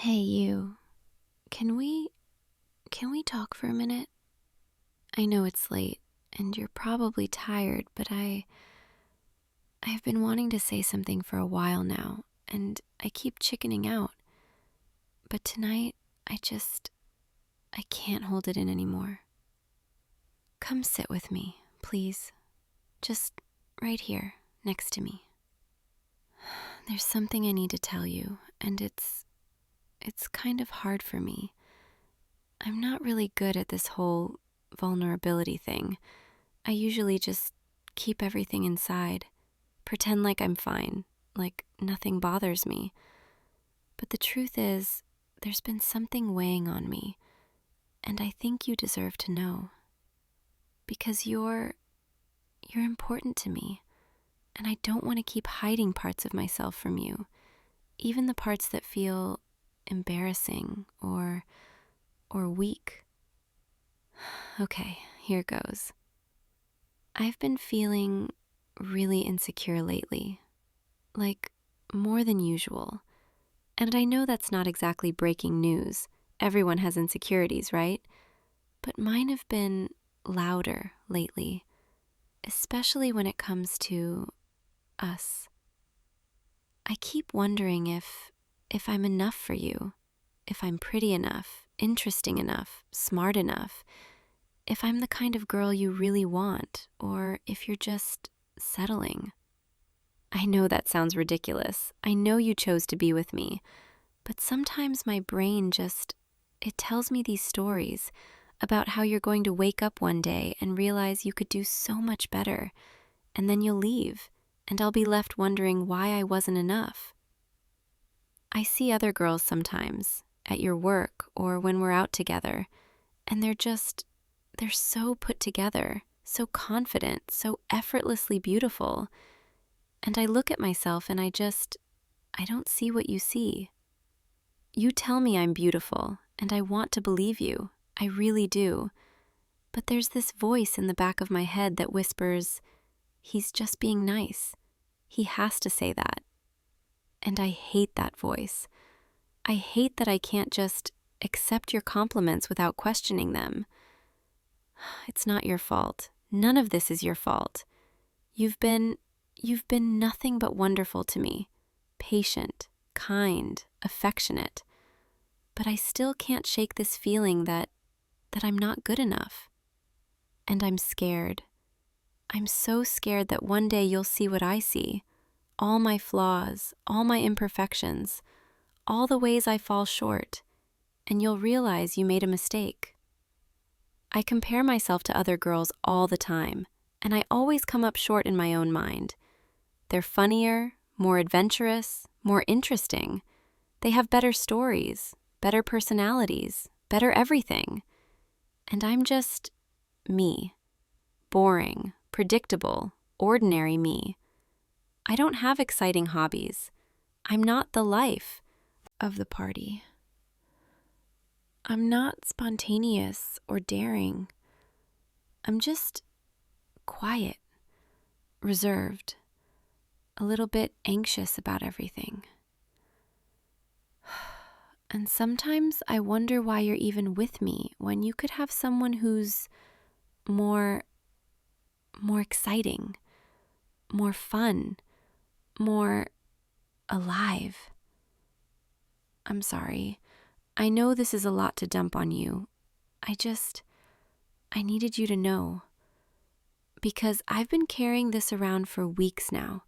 Hey, you. Can we can we talk for a minute? I know it's late and you're probably tired, but I've been wanting to say something for a while now, and I keep chickening out. But tonight, I can't hold it in anymore. Come sit with me, please. Just right here, next to me. There's something I need to tell you, and it's kind of hard for me. I'm not really good at this whole vulnerability thing. I usually just keep everything inside, pretend like I'm fine, like nothing bothers me. But the truth is, there's been something weighing on me, and I think you deserve to know. Because you're important to me, and I don't want to keep hiding parts of myself from you, even the parts that feel embarrassing or weak. Okay, here goes. I've been feeling really insecure lately, like more than usual. And I know that's not exactly breaking news. Everyone has insecurities, right? But mine have been louder lately, especially when it comes to us. I keep wondering if I'm enough for you, if I'm pretty enough, interesting enough, smart enough, if I'm the kind of girl you really want, or if you're just settling. I know that sounds ridiculous. I know you chose to be with me, but sometimes my brain it tells me these stories about how you're going to wake up one day and realize you could do so much better, and then you'll leave, and I'll be left wondering why I wasn't enough. I see other girls sometimes, at your work or when we're out together, and they're so put together, so confident, so effortlessly beautiful. And I look at myself and I don't see what you see. You tell me I'm beautiful, and I want to believe you. I really do. But there's this voice in the back of my head that whispers, he's just being nice. He has to say that. And I hate that voice. I hate that I can't just accept your compliments without questioning them. It's not your fault. None of this is your fault. You've been nothing but wonderful to me. Patient, kind, affectionate. But I still can't shake this feeling that I'm not good enough. And I'm scared. I'm so scared that one day you'll see what I see. All my flaws, all my imperfections, all the ways I fall short, and you'll realize you made a mistake. I compare myself to other girls all the time, and I always come up short in my own mind. They're funnier, more adventurous, more interesting. They have better stories, better personalities, better everything. And I'm just me. Boring, predictable, ordinary me. I don't have exciting hobbies. I'm not the life of the party. I'm not spontaneous or daring. I'm just quiet, reserved, a little bit anxious about everything. And sometimes I wonder why you're even with me when you could have someone who's more exciting, more fun, more alive. I'm sorry. I know this is a lot to dump on you. I needed you to know. Because I've been carrying this around for weeks now,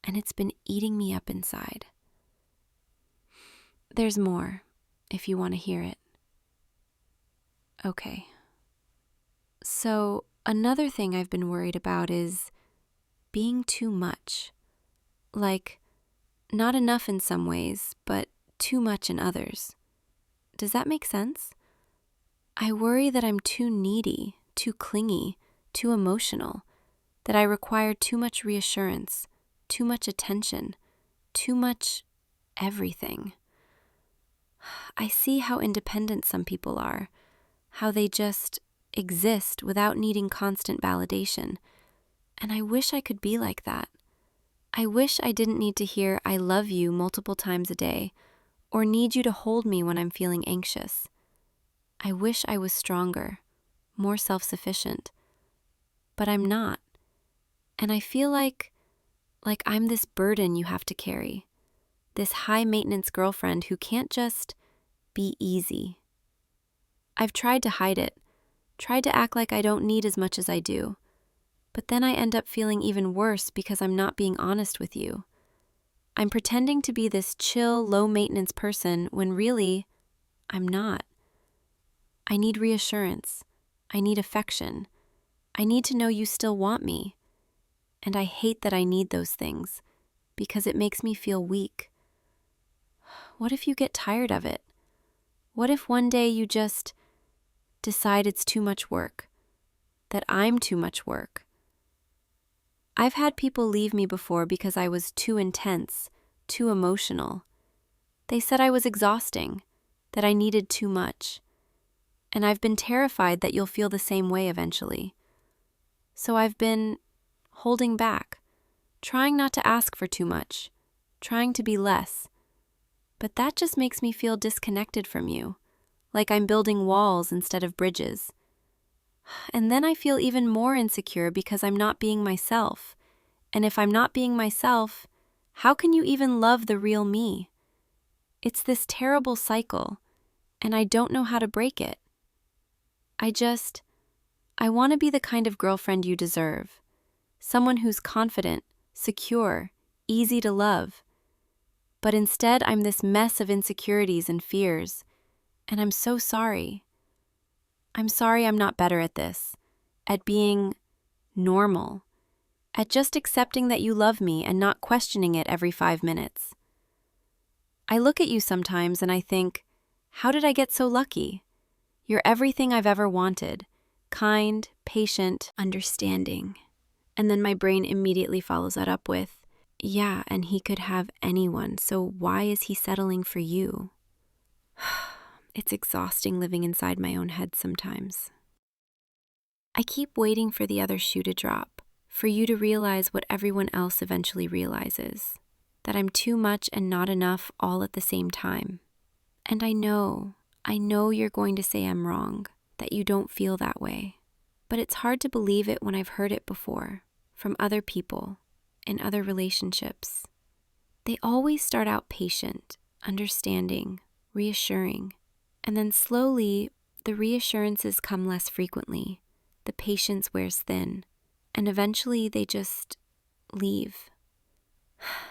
and it's been eating me up inside. There's more, if you want to hear it. Okay. So, another thing I've been worried about is being too much. Like, not enough in some ways, but too much in others. Does that make sense? I worry that I'm too needy, too clingy, too emotional, that I require too much reassurance, too much attention, too much everything. I see how independent some people are, how they just exist without needing constant validation, and I wish I could be like that. I wish I didn't need to hear "I love you" multiple times a day, or need you to hold me when I'm feeling anxious. I wish I was stronger, more self-sufficient, but I'm not. And I feel like I'm this burden you have to carry, this high-maintenance girlfriend who can't just be easy. I've tried to hide it, tried to act like I don't need as much as I do, but then I end up feeling even worse because I'm not being honest with you. I'm pretending to be this chill, low-maintenance person when really, I'm not. I need reassurance. I need affection. I need to know you still want me. And I hate that I need those things because it makes me feel weak. What if you get tired of it? What if one day you just decide it's too much work, that I'm too much work? I've had people leave me before because I was too intense, too emotional. They said I was exhausting, that I needed too much. And I've been terrified that you'll feel the same way eventually. So I've been holding back, trying not to ask for too much, trying to be less. But that just makes me feel disconnected from you, like I'm building walls instead of bridges. And then I feel even more insecure because I'm not being myself. And if I'm not being myself, how can you even love the real me? It's this terrible cycle, and I don't know how to break it. I want to be the kind of girlfriend you deserve. Someone who's confident, secure, easy to love. But instead, I'm this mess of insecurities and fears, and I'm so sorry. I'm sorry I'm not better at this, at being normal, at just accepting that you love me and not questioning it every 5 minutes. I look at you sometimes and I think, how did I get so lucky? You're everything I've ever wanted, kind, patient, understanding. And then my brain immediately follows that up with, yeah, and he could have anyone, so why is he settling for you? It's exhausting living inside my own head sometimes. I keep waiting for the other shoe to drop, for you to realize what everyone else eventually realizes, that I'm too much and not enough all at the same time. And I know you're going to say I'm wrong, that you don't feel that way. But it's hard to believe it when I've heard it before, from other people, in other relationships. They always start out patient, understanding, reassuring, and then slowly the reassurances come less frequently, the patience wears thin, and eventually they just leave.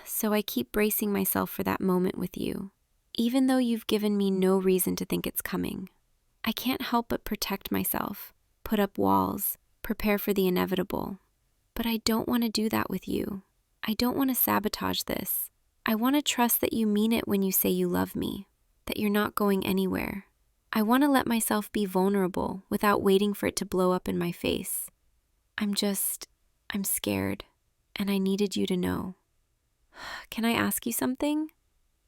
So I keep bracing myself for that moment with you, even though you've given me no reason to think it's coming. I can't help but protect myself, put up walls, prepare for the inevitable. But I don't want to do that with you. I don't want to sabotage this. I want to trust that you mean it when you say you love me, that you're not going anywhere. I want to let myself be vulnerable without waiting for it to blow up in my face. I'm scared, and I needed you to know. Can I ask you something?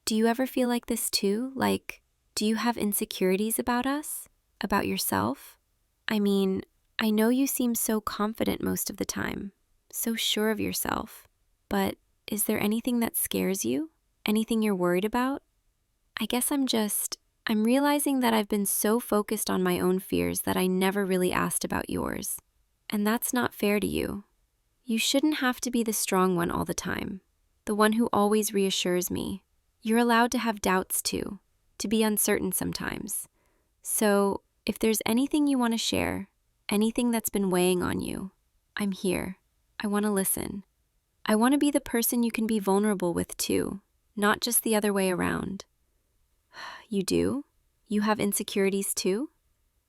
Do you ever feel like this too? Like, do you have insecurities about us? About yourself? I mean, I know you seem so confident most of the time, so sure of yourself, but is there anything that scares you? Anything you're worried about? I guess I'm realizing that I've been so focused on my own fears that I never really asked about yours. And that's not fair to you. You shouldn't have to be the strong one all the time, the one who always reassures me. You're allowed to have doubts too, to be uncertain sometimes. So, if there's anything you want to share, anything that's been weighing on you, I'm here. I want to listen. I want to be the person you can be vulnerable with too, not just the other way around. You do? You have insecurities too?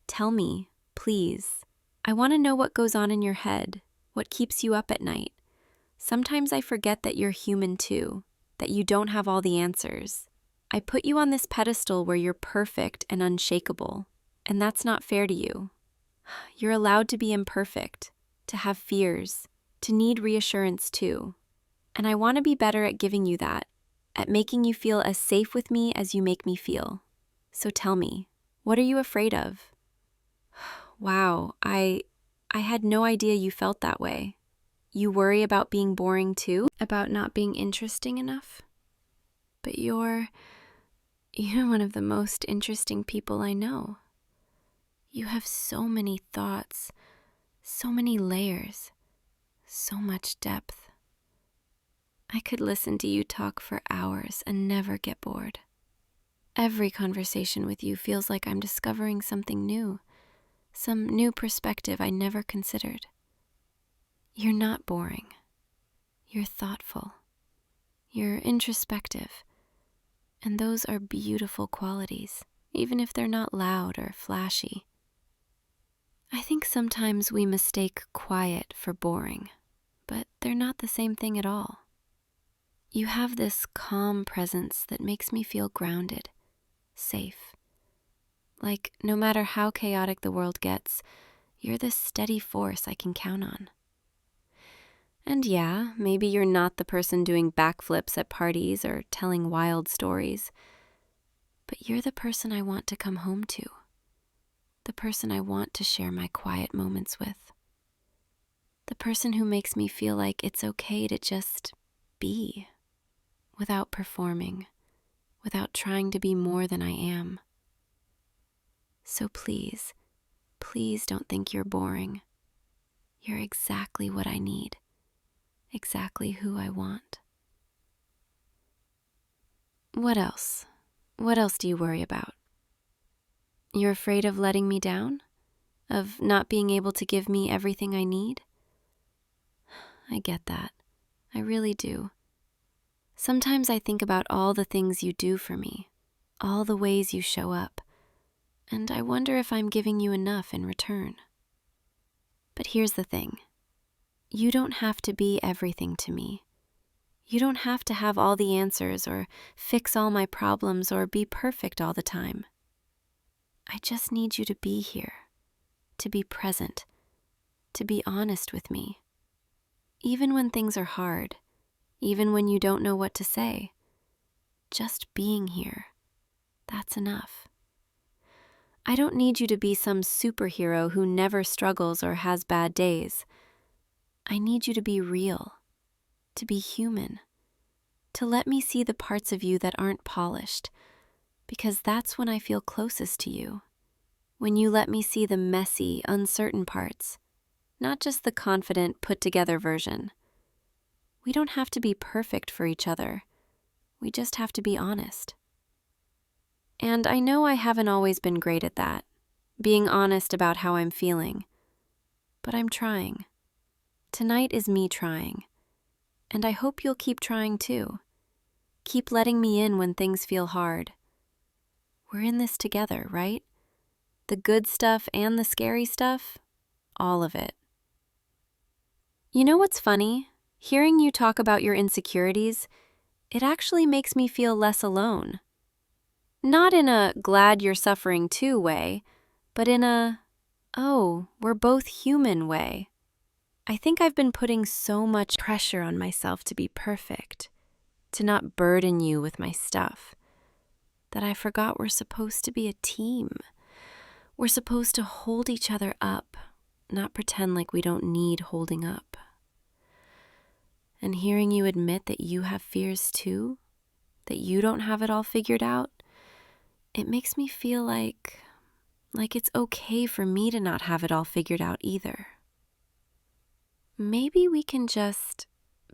Tell me, please. I want to know what goes on in your head, what keeps you up at night. Sometimes I forget that you're human too, that you don't have all the answers. I put you on this pedestal where you're perfect and unshakable, and that's not fair to you. You're allowed to be imperfect, to have fears, to need reassurance too. And I want to be better at giving you that, at making you feel as safe with me as you make me feel. So tell me, what are you afraid of? Wow, I had no idea you felt that way. You worry about being boring too? About not being interesting enough? But you're You're one of the most interesting people I know. You have so many thoughts, so many layers, so much depth. I could listen to you talk for hours and never get bored. Every conversation with you feels like I'm discovering something new, some new perspective I never considered. You're not boring. You're thoughtful. You're introspective. And those are beautiful qualities, even if they're not loud or flashy. I think sometimes we mistake quiet for boring, but they're not the same thing at all. You have this calm presence that makes me feel grounded, safe. Like no matter how chaotic the world gets, you're this steady force I can count on. And yeah, maybe you're not the person doing backflips at parties or telling wild stories, but you're the person I want to come home to, the person I want to share my quiet moments with, the person who makes me feel like it's okay to just be, without performing, without trying to be more than I am. So please, please don't think you're boring. You're exactly what I need, exactly who I want. What else? What else do you worry about? You're afraid of letting me down? Of not being able to give me everything I need? I get that. I really do. Sometimes I think about all the things you do for me, all the ways you show up, and I wonder if I'm giving you enough in return. But here's the thing. You don't have to be everything to me. You don't have to have all the answers or fix all my problems or be perfect all the time. I just need you to be here, to be present, to be honest with me. Even when things are hard, even when you don't know what to say, just being here, that's enough. I don't need you to be some superhero who never struggles or has bad days. I need you to be real, to be human, to let me see the parts of you that aren't polished, because that's when I feel closest to you, when you let me see the messy, uncertain parts, not just the confident, put-together version. We don't have to be perfect for each other. We just have to be honest. And I know I haven't always been great at that, being honest about how I'm feeling. But I'm trying. Tonight is me trying. And I hope you'll keep trying too. Keep letting me in when things feel hard. We're in this together, right? The good stuff and the scary stuff, all of it. You know what's funny? Hearing you talk about your insecurities, it actually makes me feel less alone. Not in a glad you're suffering too way, but in a, oh, we're both human way. I think I've been putting so much pressure on myself to be perfect, to not burden you with my stuff, that I forgot we're supposed to be a team. We're supposed to hold each other up, not pretend like we don't need holding up. And hearing you admit that you have fears too, that you don't have it all figured out, it makes me feel like it's okay for me to not have it all figured out either. Maybe we can just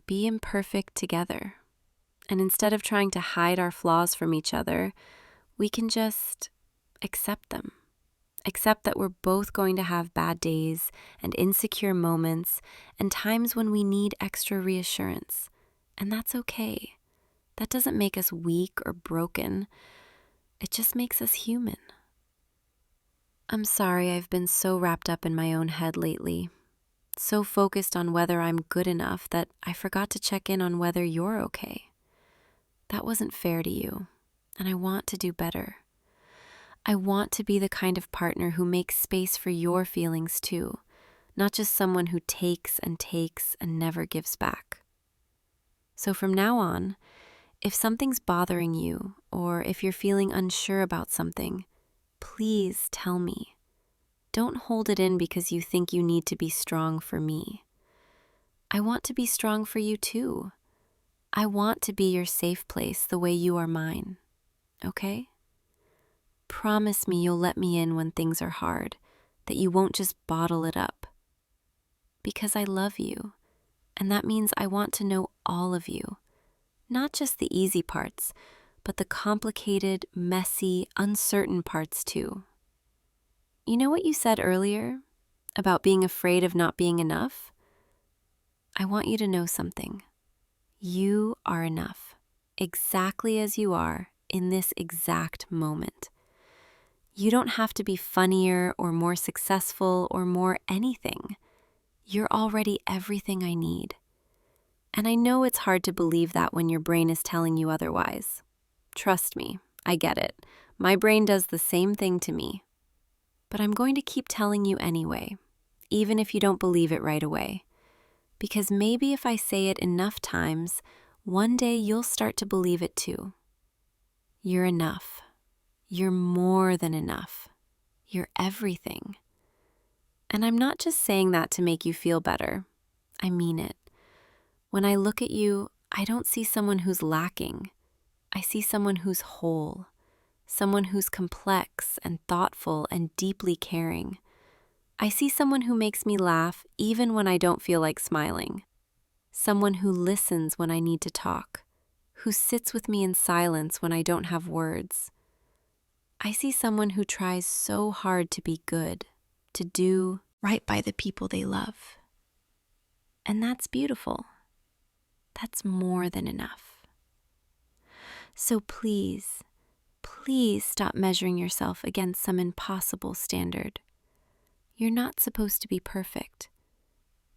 be imperfect together. And instead of trying to hide our flaws from each other, we can just accept them. Accept that we're both going to have bad days and insecure moments and times when we need extra reassurance. And that's okay. That doesn't make us weak or broken. It just makes us human. I'm sorry I've been so wrapped up in my own head lately, so focused on whether I'm good enough that I forgot to check in on whether you're okay. That wasn't fair to you, and I want to do better. I want to be the kind of partner who makes space for your feelings too, not just someone who takes and never gives back. So from now on, if something's bothering you, or if you're feeling unsure about something, please tell me. Don't hold it in because you think you need to be strong for me. I want to be strong for you too. I want to be your safe place the way you are mine. okay? Promise me you'll let me in when things are hard, that you won't just bottle it up. Because I love you, and that means I want to know all of you. Not just the easy parts, but the complicated, messy, uncertain parts too. You know what you said earlier about being afraid of not being enough? I want you to know something. You are enough, exactly as you are in this exact moment. You don't have to be funnier or more successful or more anything. You're already everything I need. And I know it's hard to believe that when your brain is telling you otherwise. Trust me, I get it. My brain does the same thing to me. But I'm going to keep telling you anyway, even if you don't believe it right away. Because maybe if I say it enough times, one day you'll start to believe it too. You're enough. You're more than enough. You're everything. And I'm not just saying that to make you feel better. I mean it. When I look at you, I don't see someone who's lacking. I see someone who's whole, someone who's complex and thoughtful and deeply caring. I see someone who makes me laugh even when I don't feel like smiling. Someone who listens when I need to talk, who sits with me in silence when I don't have words. I see someone who tries so hard to be good, to do right by the people they love. And that's beautiful. That's more than enough. So please, please stop measuring yourself against some impossible standard. You're not supposed to be perfect.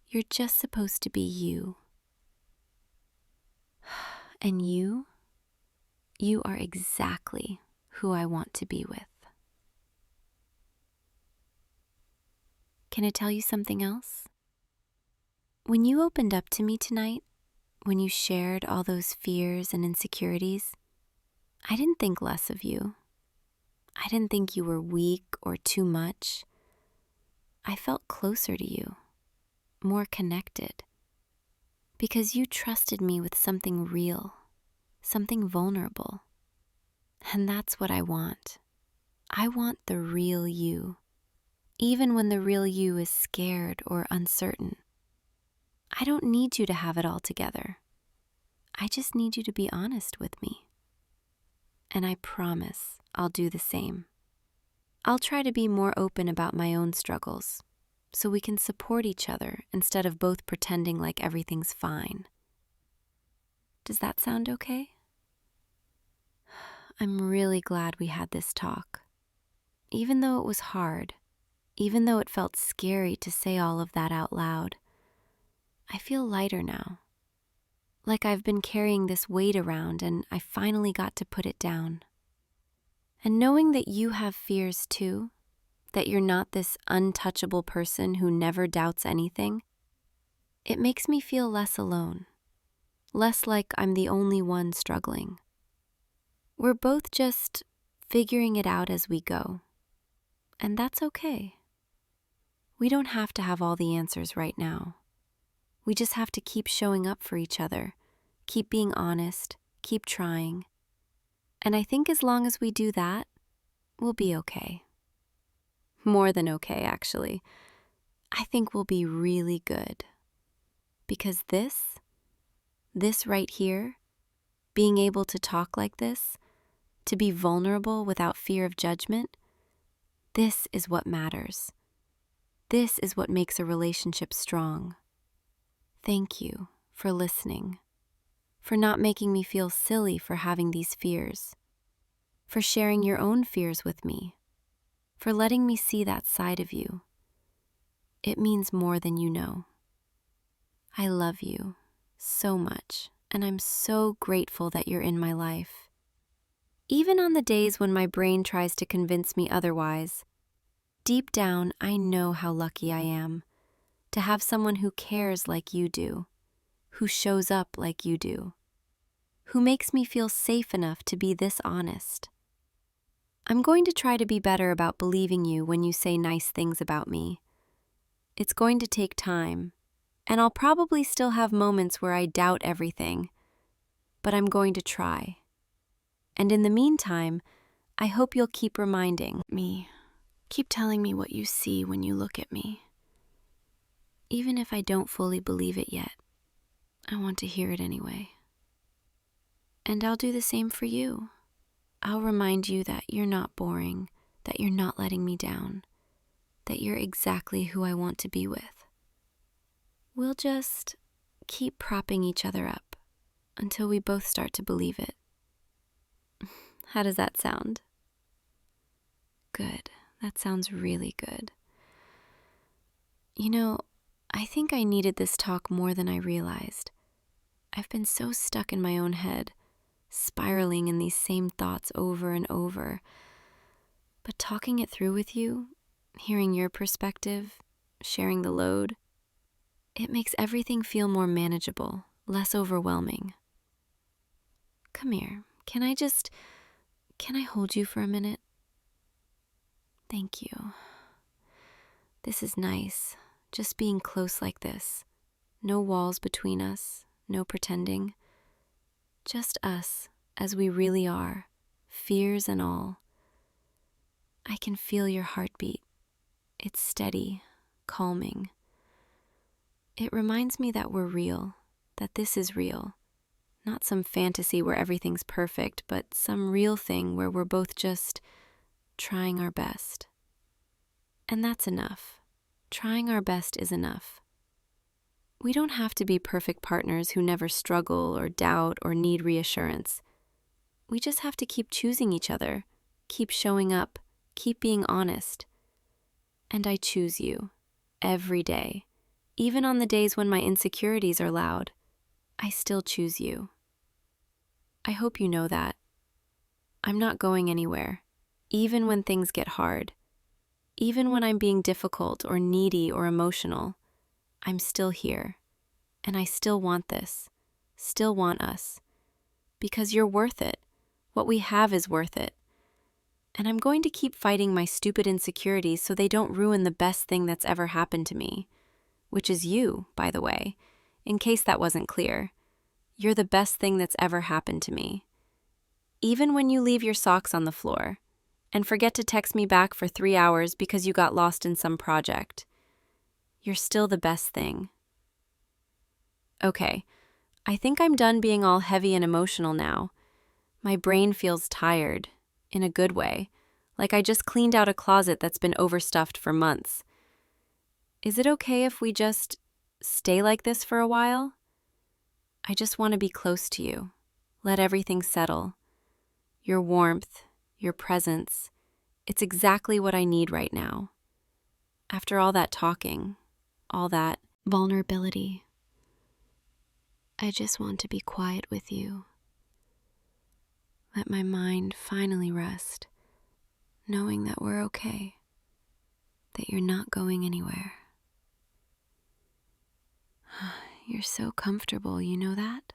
You're just supposed to be you. And you are exactly who I want to be with. Can I tell you something else? When you opened up to me tonight, when you shared all those fears and insecurities, I didn't think less of you. I didn't think you were weak or too much. I felt closer to you, more connected, because you trusted me with something real, something vulnerable. And that's what I want. I want the real you, even when the real you is scared or uncertain. I don't need you to have it all together. I just need you to be honest with me. And I promise I'll do the same. I'll try to be more open about my own struggles, so we can support each other instead of both pretending like everything's fine. Does that sound okay? I'm really glad we had this talk. Even though it was hard, even though it felt scary to say all of that out loud, I feel lighter now. Like I've been carrying this weight around and I finally got to put it down. And knowing that you have fears too, that you're not this untouchable person who never doubts anything, it makes me feel less alone, less like I'm the only one struggling. We're both just figuring it out as we go, and that's okay. We don't have to have all the answers right now. We just have to keep showing up for each other, keep being honest, keep trying. And I think as long as we do that, we'll be okay. More than okay, actually. I think we'll be really good. Because this right here, being able to talk like this, to be vulnerable without fear of judgment, this is what matters. This is what makes a relationship strong. Thank you for listening, for not making me feel silly for having these fears, for sharing your own fears with me, for letting me see that side of you. It means more than you know. I love you so much, and I'm so grateful that you're in my life. Even on the days when my brain tries to convince me otherwise, deep down I know how lucky I am to have someone who cares like you do, who shows up like you do, who makes me feel safe enough to be this honest. I'm going to try to be better about believing you when you say nice things about me. It's going to take time, and I'll probably still have moments where I doubt everything, but I'm going to try. And in the meantime, I hope you'll keep reminding me. Keep telling me what you see when you look at me. Even if I don't fully believe it yet, I want to hear it anyway. And I'll do the same for you. I'll remind you that you're not boring, that you're not letting me down, that you're exactly who I want to be with. We'll just keep propping each other up until we both start to believe it. How does that sound? Good. That sounds really good. You know, I think I needed this talk more than I realized. I've been so stuck in my own head, spiraling in these same thoughts over and over. But talking it through with you, hearing your perspective, sharing the load, it makes everything feel more manageable, less overwhelming. Come here. Can I hold you for a minute? Thank you. This is nice, just being close like this. No walls between us, no pretending. Just us, as we really are, fears and all. I can feel your heartbeat. It's steady, calming. It reminds me that we're real, that this is real. Not some fantasy where everything's perfect, but some real thing where we're both just trying our best. And that's enough. Trying our best is enough. We don't have to be perfect partners who never struggle or doubt or need reassurance. We just have to keep choosing each other, keep showing up, keep being honest. And I choose you, every day. Even on the days when my insecurities are loud, I still choose you. I hope you know that. I'm not going anywhere, even when things get hard. Even when I'm being difficult or needy or emotional, I'm still here. And I still want this, still want us. Because you're worth it. What we have is worth it. And I'm going to keep fighting my stupid insecurities so they don't ruin the best thing that's ever happened to me. Which is you, by the way, in case that wasn't clear. You're the best thing that's ever happened to me. Even when you leave your socks on the floor and forget to text me back for 3 hours because you got lost in some project, you're still the best thing. Okay, I think I'm done being all heavy and emotional now. My brain feels tired, in a good way, like I just cleaned out a closet that's been overstuffed for months. Is it okay if we just stay like this for a while? I just want to be close to you. Let everything settle. Your warmth, your presence, it's exactly what I need right now. After all that talking, all that vulnerability, I just want to be quiet with you. Let my mind finally rest, knowing that we're okay, that you're not going anywhere. You're so comfortable, you know that?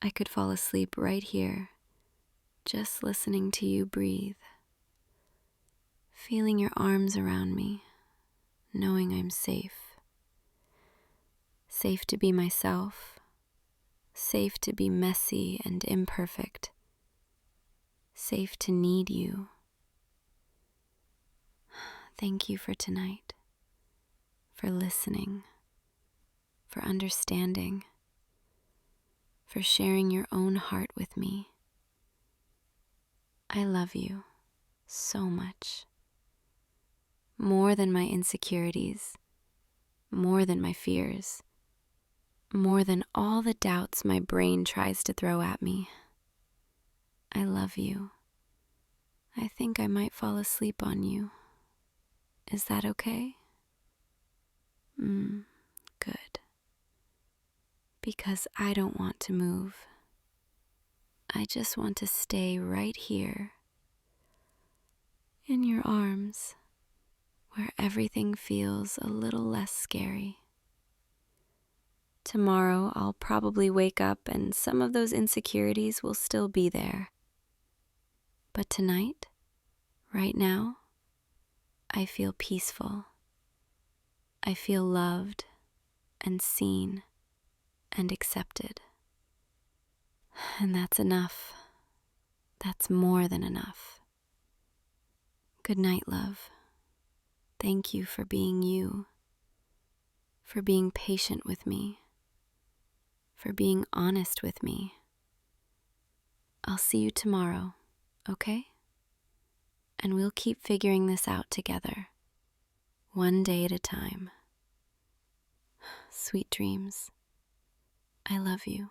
I could fall asleep right here, just listening to you breathe, feeling your arms around me, knowing I'm safe. Safe to be myself, safe to be messy and imperfect, safe to need you. Thank you for tonight, for listening, for understanding, for sharing your own heart with me. I love you so much. More than my insecurities, more than my fears, more than all the doubts my brain tries to throw at me. I love you. I think I might fall asleep on you. Is that okay? Good. Because I don't want to move. I just want to stay right here in your arms, where everything feels a little less scary. Tomorrow I'll probably wake up and some of those insecurities will still be there. But tonight, right now, I feel peaceful. I feel loved and seen and accepted. And that's enough. That's more than enough. Good night, love. Thank you for being you, for being patient with me, for being honest with me. I'll see you tomorrow, okay? And we'll keep figuring this out together, one day at a time. Sweet dreams. I love you.